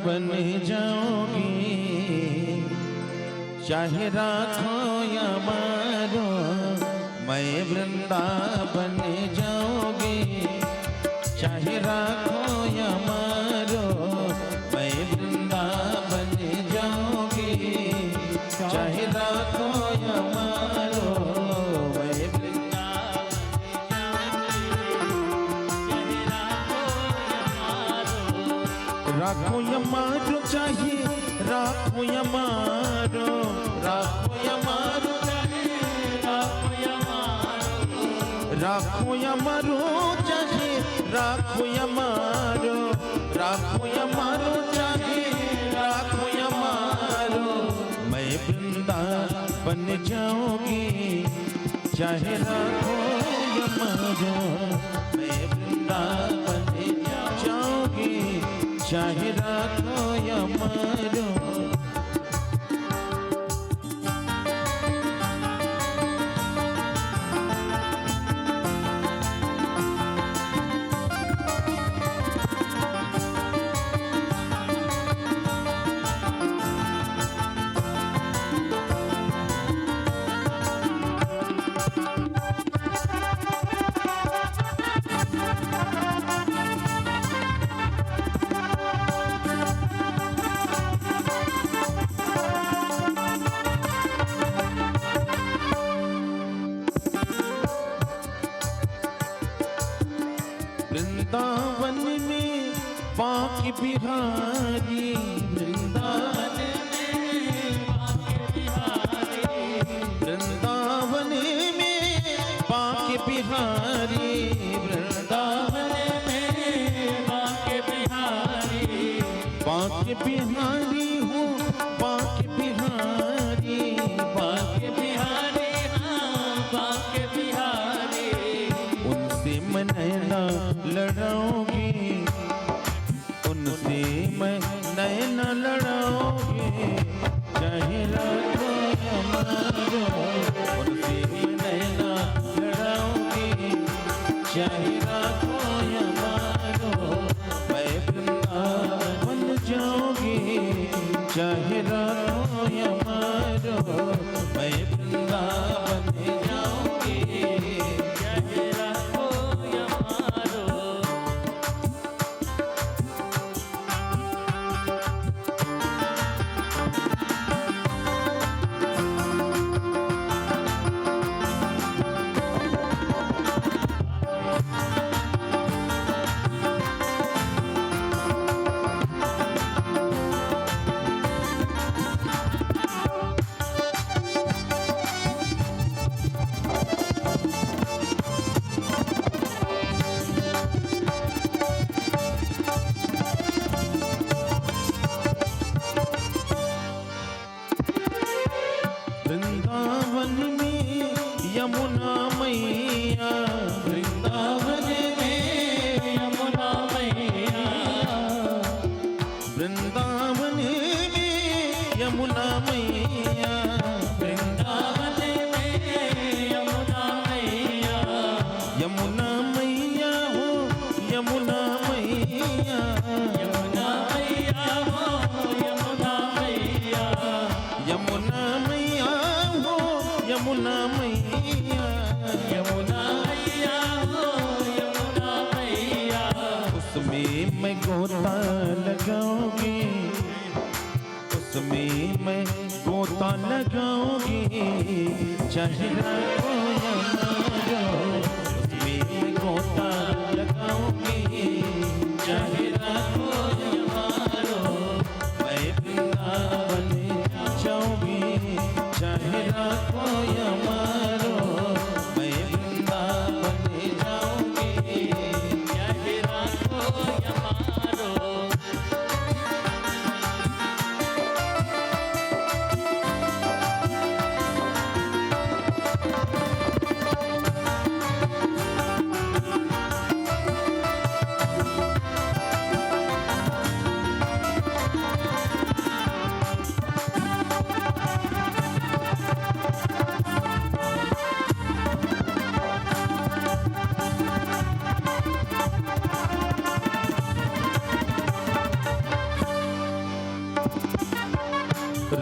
बन जाओगी, चाहे राखो या मारो, मैं वृंदावन जाओगी, चाहे राखो या मारो, मैं वृंदावन जाओगी, चाहे राखो या मारो, मैं राखो या मारो, चाहे राखो या मारो, राखो या मारो, राखो या मारो, चाहे राखो या मारो, राखो या मारो, चाहे राखो या मारो, मैं वृंदावन जाऊंगी, चाहे राखो या मारो, मैं वृंदावन जाऊंगी, चाहे राखो या मारो। वृंदावन में बांके बिहारी, वृंदावन में बांके बिहारी, वृंदावन में बांके बिहारी, वृंदावन में बांके बिहारी, बांके बिहारी हूँ, बांके बिहारी, बांके बिहारी, हाँ बांके बिहारी, उनसे मैं नैना लड़ाऊंगी, उनसे मैं नैना लड़ाऊंगी, चाहे राखो या मारो, उनसे मैं नैना लड़ाऊंगी, चाहे राखो या मारो, मैं वृंदावन जाऊंगी, चाहे राखो या मारो, मैं वृंदावन जाऊंगी, चाहे राखो या मारो। वृंदावन में यमुना मैया, वृंदावन में यमुना मैया, वृंदावन में यमुना मैया, वृंदावन में यमुना मैया, यमुना मैया हो, यमुना मैया, यमुना मैया हो, यमुना मैया, यमुना मैया हो, यमुना मैया, यमुना मैया हो, यमुना मैया, उसमें मैं गोता लगाऊंगी, उसमें मैं गोता लगाऊंगी, चाहे राखो या मारो, उसमें मैं गोता लगाऊंगी, चाहे राखो या मारो, मैं वृंदावन जाऊंगी, चाहे राखो या मारो, मैं वृंदावन जाऊंगी, चाहे राखो या मारो।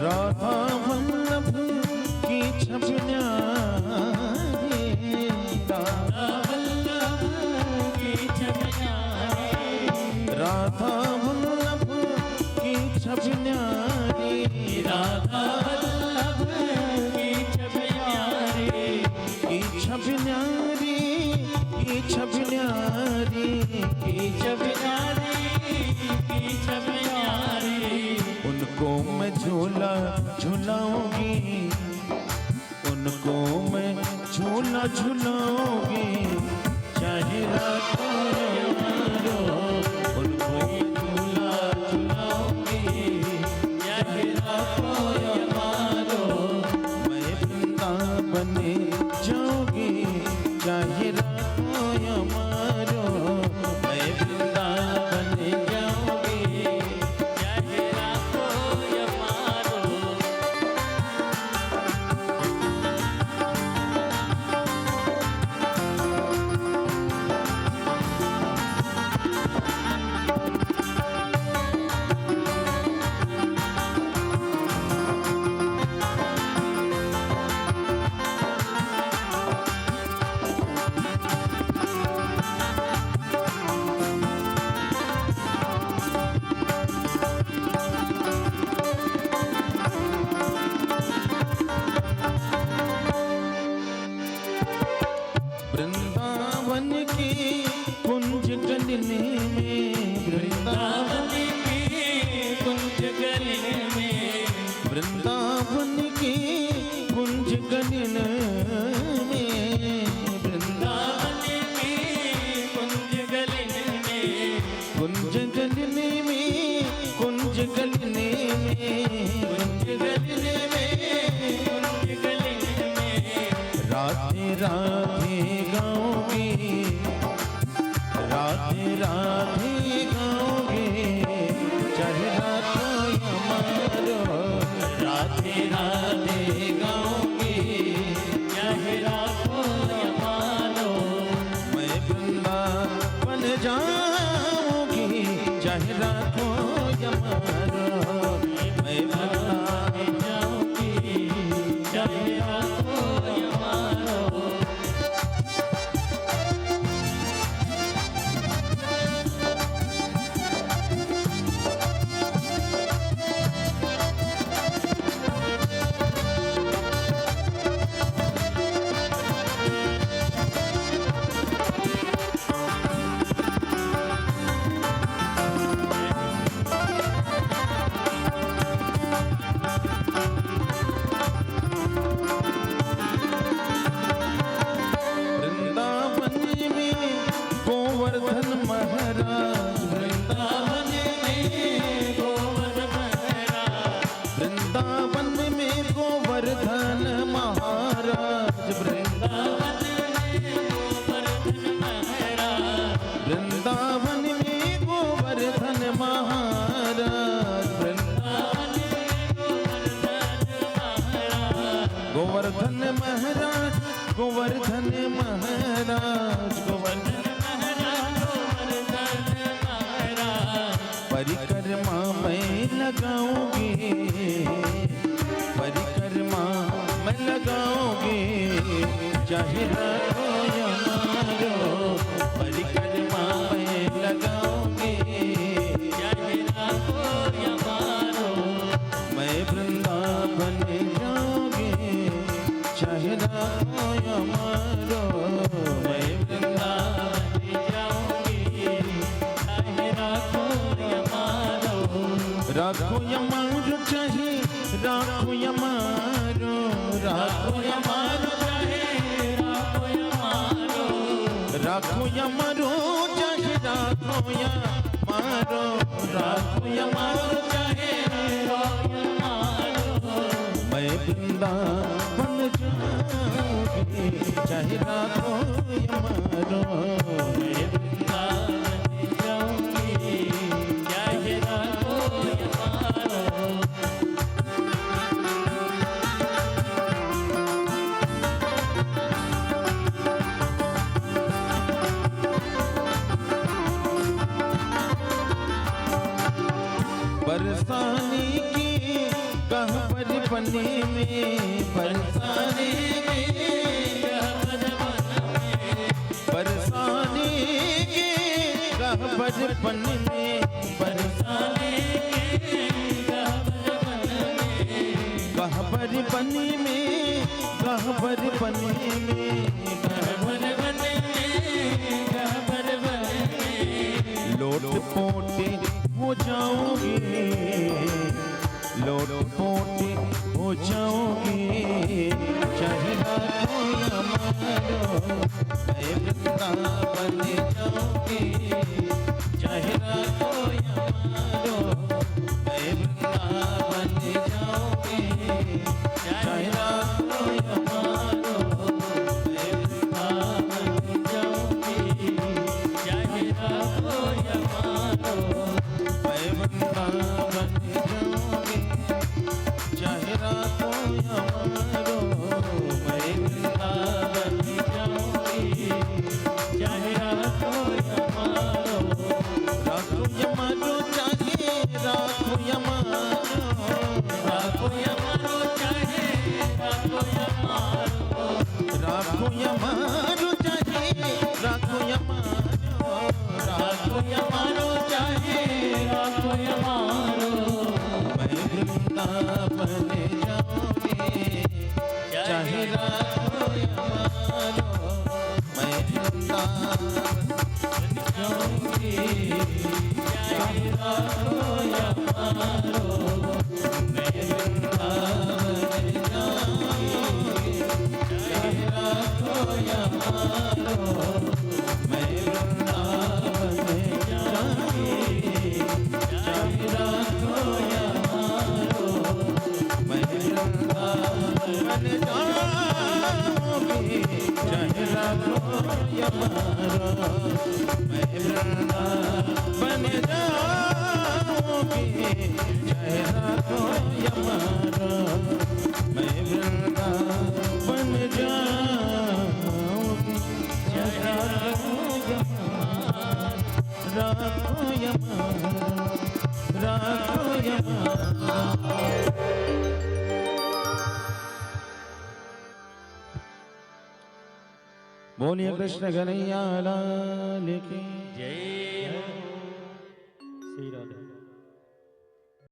राधा वल्लभ की छब न्यारी, राधा वल्लभ की छब न्यारी, राधा वल्लभ की छब न्यारी, राधा वल्लभ की छब न्यारी, की छब न्यारी, की छब न्यारी, की छब न्यारी, की छब न्यारी। उनको मैं झूला झूलाऊंगी, उनको मैं झूला झूलाऊंगी, चाहे रातों या मारो, उनको मैं झूला झूलाऊंगी, चाहे रातों या मारो। मैं वृंदावन जाऊंगी, चाहे रातों या मारो, मैं वृंदावन जाऊंगी, चाहे रातों या मारो। वृंदावन की कुंज गलिने में, वृंदावन की कुंज गलिने में, वृंदावन की कुंज गलिने में, वृंदावन की कुंज गलिने में, कुंज गलिने में, कुंज गलिने में, कुंज गलिने में, कुंज गलिने में। राधे राधे गाओगे, राधे राधे गाओगे, चाहे रातों या मारो, राधे राधे गाओगे, चाहे रातों या मारो। मैं वृंदावन जाऊंगी, चाहे रातों या मारो, मैं वृंदावन जाऊंगी, चाहे रातों या मारो। वृंदावन में गोवर्धन महाराज, वृंदावन में गोवर्धन महाराज, वृंदावन में गोवर्धन महाराज, वृंदावन में गोवर्धन महाराज, वृंदावन में गोवर्धन महाराज, वृंदावन में गोवर्धन महाराज, गोवर्धन महाराज, गोवर्धन महाराज, गोवर्धन महाराज। परिक्रमा मैं लगाऊंगी, परिक्रमा मैं लगाऊंगी, चाहे रातों या मारो, परिक्रमा मैं लगाऊंगी, चाहे रातों या मारो। मैं वृंदावन जाऊंगी, चाहे रातों या मारो, मैं वृंदावन जाऊंगी, चाहे रातों या मारो। राखो या मारो, चाहे राखो या मारो, राखो या मारो, चाहे राखो या मारो, राखो या मारो, चाहे राखो या मारो, राखो या मारो, चाहे राखो या मारो। मैं वृंदावन जाऊंगी, चाहे राखो या मारो, मैं वृंदावन जाऊंगी, चाहे राखो या मारो। बरसाने की कहाँ पर पन्नी में बरसाने बरसाने कहाँ पर पन्नी में बरसाने कहाँ पर पन्नी में कहाँ पर पन्नी में लोट पोटे हो जाओगे लोट पोटे हो जाओगे चाहे राखो या मारो मैं वृंदावन जाओगे चाहे राखो या मारो मैं वृंदावन जाओगे चाहे राखो या मारो मैं वृंदावन जाओगे चाहे राखो या मारो मैं वृंदावन जाओगे चाहे राखो या मारो मैं वृंदावन जाओगे चाहे राखो या मारो राखो या मारो चाहे राखो या मारो राखो या मारो चाहे राखो या मारो राखो या मारो चाहे राखो या मारो राखो या मारो चाहे राखो या मारो मैं वृंदावन जाऊंगी चाहे राखो या मारो मैं वृंदावन जाऊंगी चाहे राखो या मारो मैं वृंदावन जाऊंगी चाहे राखो या मारो मैं वृंदावन जाऊंगी चाहे राखो या मारो मैं वृंदावन जाऊंगी चाहे राखो या मारो मैं वृंदावन जाऊंगी चाहे राखो या मारो मैं वृंदावन जाऊंगी चाहे राखो या मारो राखो या मारो। बोलिए कृष्ण कन्हैया लाल की जय हो श्री राधे।